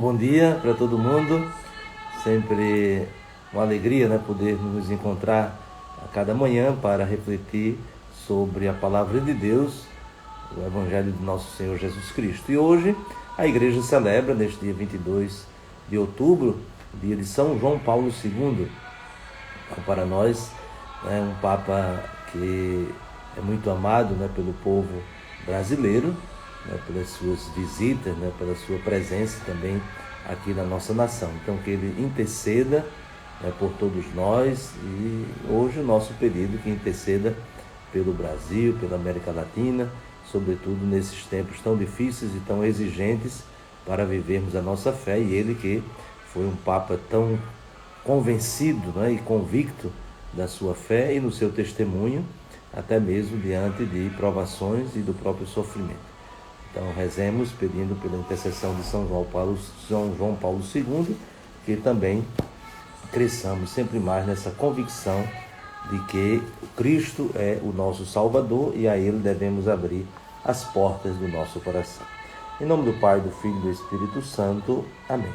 bom dia para todo mundo. Sempre uma alegria, poder nos encontrar a cada manhã para refletir sobre a palavra de Deus, o Evangelho de nosso Senhor Jesus Cristo. E hoje a igreja celebra, neste dia 22 de outubro, dia de São João Paulo II. Então, para nós, um Papa que é muito amado pelo povo brasileiro, pelas suas visitas, pela sua presença também aqui na nossa nação. Então, que ele interceda por todos nós, e hoje o nosso pedido que interceda pelo Brasil, pela América Latina, sobretudo nesses tempos tão difíceis e tão exigentes para vivermos a nossa fé. E ele que foi um Papa tão convencido e convicto da sua fé e no seu testemunho, até mesmo diante de provações e do próprio sofrimento. Então rezemos pedindo pela intercessão de São João Paulo II, que também cresçamos sempre mais nessa convicção de que Cristo é o nosso Salvador e a Ele devemos abrir as portas do nosso coração. Em nome do Pai, do Filho e do Espírito Santo. Amém.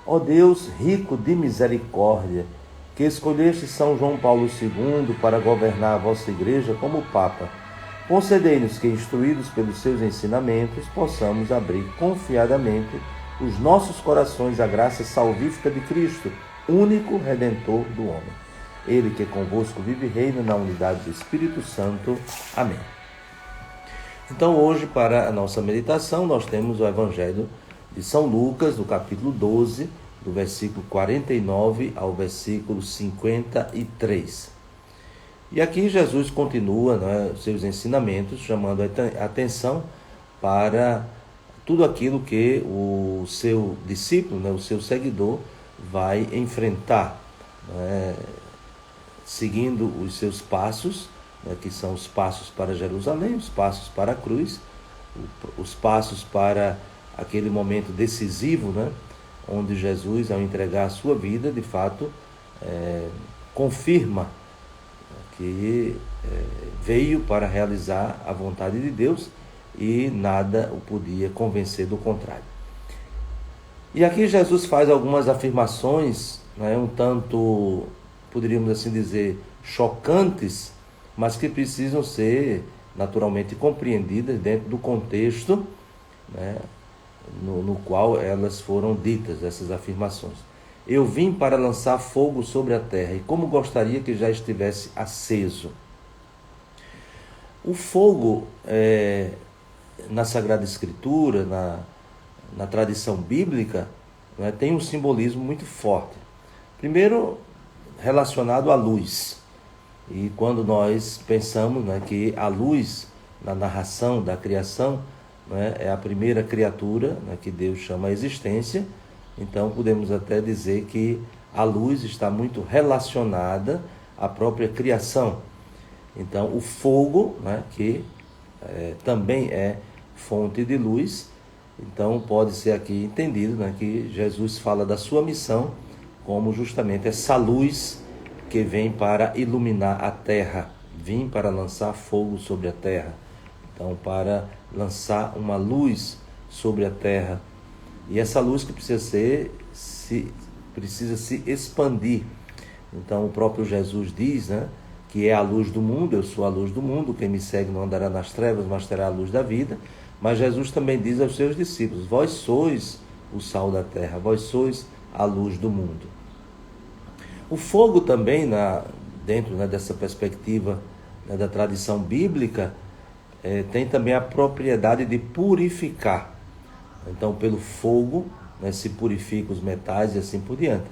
Ó Deus, rico de misericórdia, que escolheste São João Paulo II para governar a vossa Igreja como Papa, concedei-nos que, instruídos pelos seus ensinamentos, possamos abrir confiadamente os nossos corações à graça salvífica de Cristo, único Redentor do homem. Ele que convosco vive e reina na unidade do Espírito Santo. Amém. Então, hoje, para a nossa meditação, nós temos o Evangelho de São Lucas, no capítulo 12, do versículo 49 ao versículo 53. E aqui Jesus continua seus ensinamentos, chamando a atenção para tudo aquilo que o seu discípulo, o seu seguidor, vai enfrentar, seguindo os seus passos, que são os passos para Jerusalém, os passos para a cruz, os passos para aquele momento decisivo, onde Jesus, ao entregar a sua vida, de fato, confirma que veio para realizar a vontade de Deus e nada o podia convencer do contrário. E aqui Jesus faz algumas afirmações, um tanto, poderíamos assim dizer, chocantes, mas que precisam ser naturalmente compreendidas dentro do contexto no qual elas foram ditas, essas afirmações. Eu vim para lançar fogo sobre a terra, e como gostaria que já estivesse aceso. O fogo, na Sagrada Escritura, na tradição bíblica, tem um simbolismo muito forte. Primeiro, relacionado à luz. E quando nós pensamos que a luz, na narração da criação, é a primeira criatura que Deus chama a existência, então podemos até dizer que a luz está muito relacionada à própria criação. Então o fogo, que também é fonte de luz, então pode ser aqui entendido que Jesus fala da sua missão como justamente essa luz que vem para iluminar a terra, vim para lançar fogo sobre a terra, então para lançar uma luz sobre a terra. E essa luz que precisa se expandir. Então o próprio Jesus diz que é a luz do mundo, eu sou a luz do mundo, quem me segue não andará nas trevas, mas terá a luz da vida. Mas Jesus também diz aos seus discípulos, vós sois o sal da terra, vós sois a luz do mundo. O fogo também, dentro dessa perspectiva da tradição bíblica, tem também a propriedade de purificar. Então, pelo fogo, se purifica os metais e assim por diante.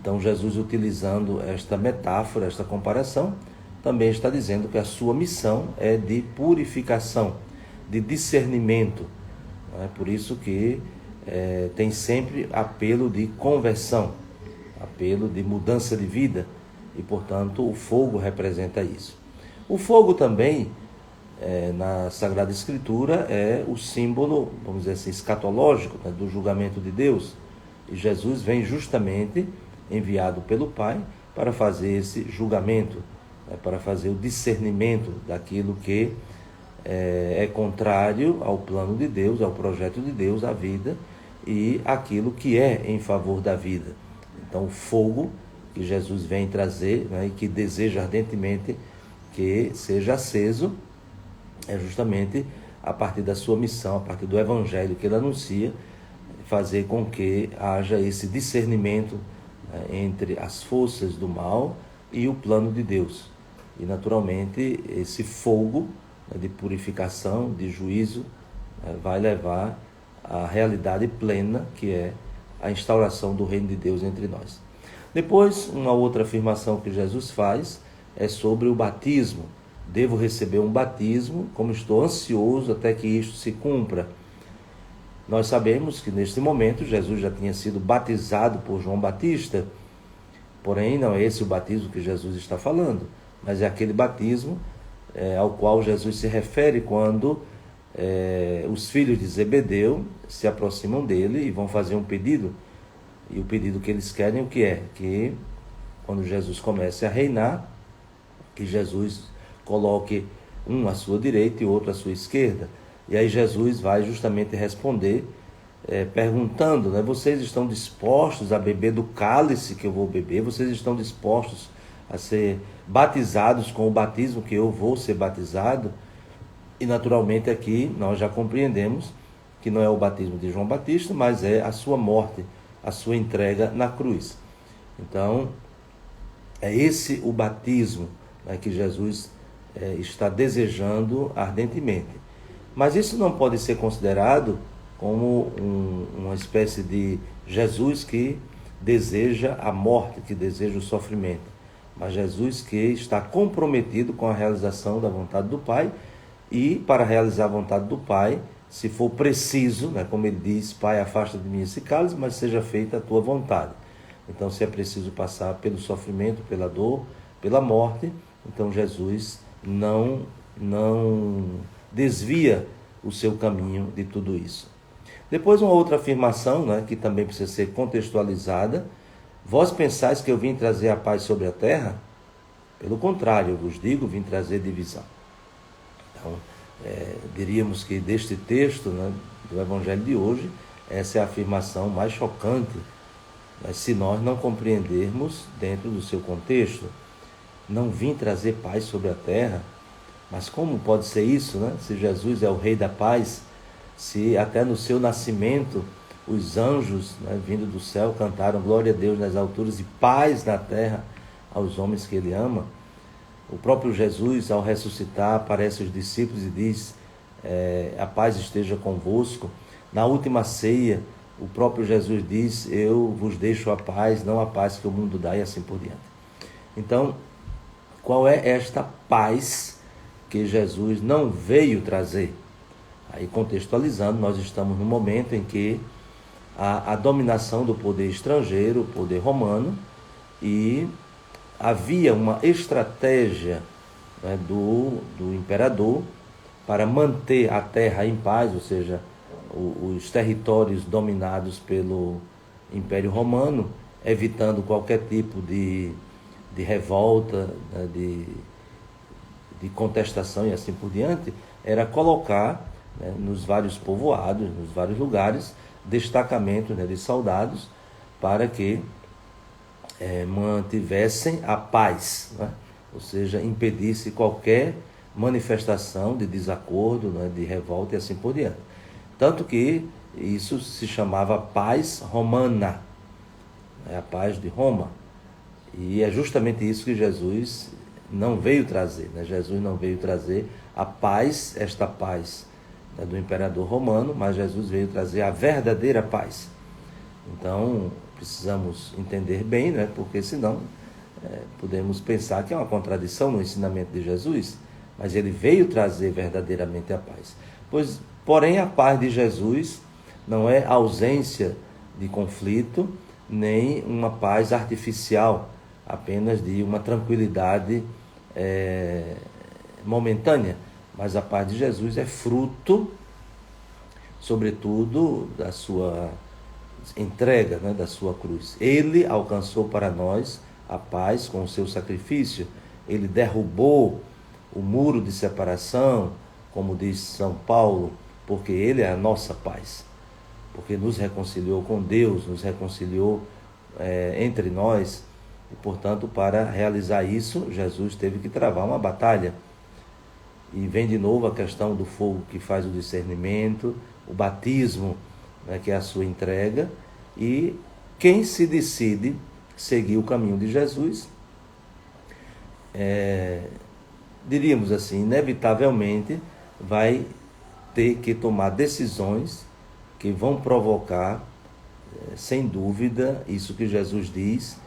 Então, Jesus, utilizando esta metáfora, esta comparação, também está dizendo que a sua missão é de purificação, de discernimento. Por isso que tem sempre apelo de conversão, apelo de mudança de vida, e, portanto, o fogo representa isso. O fogo também, na Sagrada Escritura, é o símbolo, vamos dizer assim, escatológico, do julgamento de Deus. E Jesus vem justamente enviado pelo Pai para fazer esse julgamento, para fazer o discernimento daquilo que é contrário ao plano de Deus, ao projeto de Deus, à vida, e aquilo que é em favor da vida. Então, o fogo que Jesus vem trazer, né, e que deseja ardentemente que seja aceso, é justamente a partir da sua missão, a partir do evangelho que ele anuncia, fazer com que haja esse discernimento, né, entre as forças do mal e o plano de Deus. E naturalmente esse fogo, né, de purificação, de juízo, vai levar à realidade plena, que é a instauração do reino de Deus entre nós. Depois, uma outra afirmação que Jesus faz é sobre o batismo. Devo receber um batismo, como estou ansioso até que isto se cumpra. Nós sabemos que neste momento Jesus já tinha sido batizado por João Batista, porém não é esse o batismo que Jesus está falando, mas é aquele batismo ao qual Jesus se refere quando os filhos de Zebedeu se aproximam dele e vão fazer um pedido. E o pedido que eles querem, o que é? Que quando Jesus comece a reinar, que Jesus coloque um à sua direita e outro à sua esquerda. E aí Jesus vai justamente responder, perguntando, né, vocês estão dispostos a beber do cálice que eu vou beber? Vocês estão dispostos a ser batizados com o batismo que eu vou ser batizado? E naturalmente aqui nós já compreendemos que não é o batismo de João Batista, mas é a sua morte, a sua entrega na cruz. Então, é esse o batismo, né, que Jesus está desejando ardentemente. Mas isso não pode ser considerado como uma espécie de Jesus que deseja a morte, que deseja o sofrimento. Mas Jesus que está comprometido com a realização da vontade do Pai, e para realizar a vontade do Pai, se for preciso, né, como ele diz, Pai, afasta de mim esse cálice, mas seja feita a tua vontade. Então, se é preciso passar pelo sofrimento, pela dor, pela morte, então Jesus não desvia o seu caminho de tudo isso. Depois, uma outra afirmação, né, que também precisa ser contextualizada: vós pensais que eu vim trazer a paz sobre a terra? Pelo contrário, eu vos digo, vim trazer divisão. Então, diríamos que deste texto, né, do Evangelho de hoje, essa é a afirmação mais chocante, mas se nós não compreendermos dentro do seu contexto. Não vim trazer paz sobre a terra, mas como pode ser isso, né? Se Jesus é o Rei da paz, se até no seu nascimento os anjos, né, vindo do céu cantaram glória a Deus nas alturas e paz na terra aos homens que ele ama. O próprio Jesus, ao ressuscitar, aparece aos discípulos e diz, a paz esteja convosco. Na última ceia, o próprio Jesus diz, eu vos deixo a paz, não a paz que o mundo dá, e assim por diante. Então, qual é esta paz que Jesus não veio trazer? Aí, contextualizando, nós estamos no momento em que a dominação do poder estrangeiro, o poder romano, e havia uma estratégia, né, do imperador para manter a terra em paz, ou seja, os territórios dominados pelo Império Romano, evitando qualquer tipo de revolta, né, de contestação e assim por diante, era colocar, né, nos vários povoados, nos vários lugares, destacamentos, né, de soldados para que mantivessem a paz, né? Ou seja, impedisse qualquer manifestação de desacordo, né, de revolta e assim por diante. Tanto que isso se chamava paz romana, né, a paz de Roma. E é justamente isso que Jesus não veio trazer, né? Jesus não veio trazer a paz, esta paz, né, do imperador romano, mas Jesus veio trazer a verdadeira paz. Então, precisamos entender bem, né? Porque senão podemos pensar que é uma contradição no ensinamento de Jesus, mas ele veio trazer verdadeiramente a paz. Porém, a paz de Jesus não é ausência de conflito, nem uma paz artificial, apenas de uma tranquilidade momentânea, mas a paz de Jesus é fruto, sobretudo, da sua entrega, né, da sua cruz. Ele alcançou para nós a paz com o seu sacrifício. Ele derrubou o muro de separação, como diz São Paulo, porque ele é a nossa paz. porque nos reconciliou com Deus, nos reconciliou entre nós, e, portanto, para realizar isso, Jesus teve que travar uma batalha. E vem de novo a questão do fogo que faz o discernimento, o batismo, né, que é a sua entrega, e quem se decide seguir o caminho de Jesus, diríamos assim, inevitavelmente vai ter que tomar decisões que vão provocar, sem dúvida, isso que Jesus diz,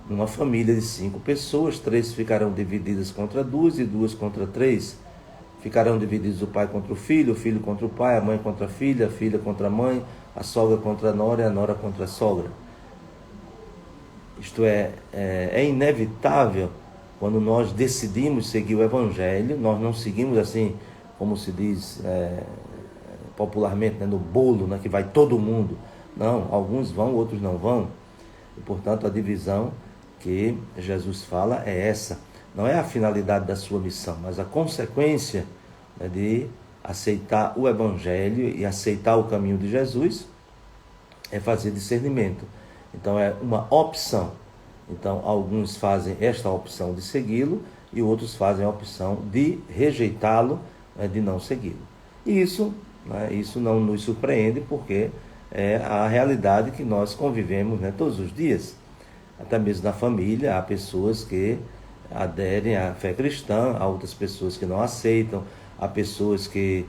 uma família de 5 pessoas, 3 ficarão divididas contra 2 e 2 contra 3. Ficarão divididos o pai contra o filho contra o pai, a mãe contra a filha contra a mãe, a sogra contra a nora e a nora contra a sogra. Isto é inevitável quando nós decidimos seguir o Evangelho, nós não seguimos assim, como se diz popularmente, né, no bolo, né, que vai todo mundo. Não, alguns vão, outros não vão. E, portanto, a divisão que Jesus fala é essa. Não é a finalidade da sua missão, mas a consequência, né, de aceitar o Evangelho e aceitar o caminho de Jesus é fazer discernimento. Então é uma opção. Então alguns fazem esta opção de segui-lo e outros fazem a opção de rejeitá-lo, né, de não segui-lo. E isso não nos surpreende, porque é a realidade que nós convivemos, né, todos os dias. Até mesmo na família há pessoas que aderem à fé cristã, há outras pessoas que não aceitam, há pessoas que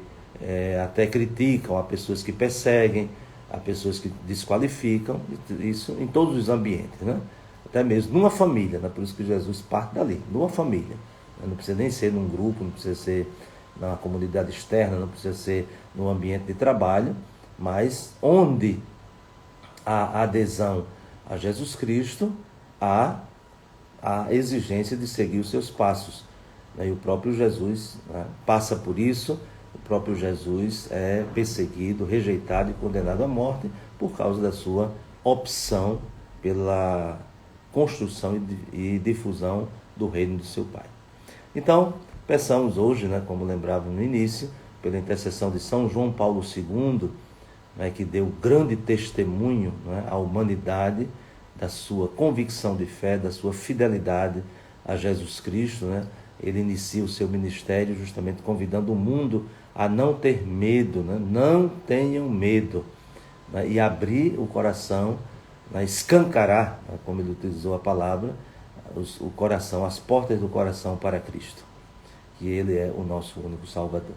até criticam, há pessoas que perseguem, há pessoas que desqualificam, isso em todos os ambientes, né? Até mesmo numa família, né? Por isso que Jesus parte dali, numa família. Não precisa nem ser num grupo, não precisa ser na comunidade externa, não precisa ser no ambiente de trabalho, mas onde há adesão a Jesus Cristo, há a exigência de seguir os seus passos. E o próprio Jesus, né, passa por isso. O próprio Jesus é perseguido, rejeitado e condenado à morte por causa da sua opção pela construção e difusão do reino do seu Pai. Então, peçamos hoje, né, como lembrava no início, pela intercessão de São João Paulo II, né, que deu grande testemunho, né, à humanidade da sua convicção de fé, da sua fidelidade a Jesus Cristo, né? Ele inicia o seu ministério justamente convidando o mundo a não ter medo, né? Não tenham medo, né? E abrir o coração, né? Escancarar, né? Como ele utilizou a palavra, o coração, as portas do coração para Cristo, que Ele é o nosso único Salvador.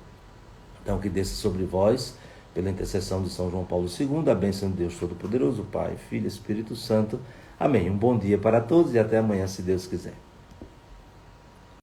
Então, que desça sobre vós, pela intercessão de São João Paulo II, a bênção de Deus Todo-Poderoso, Pai, Filho e Espírito Santo. Amém. Um bom dia para todos e até amanhã, se Deus quiser.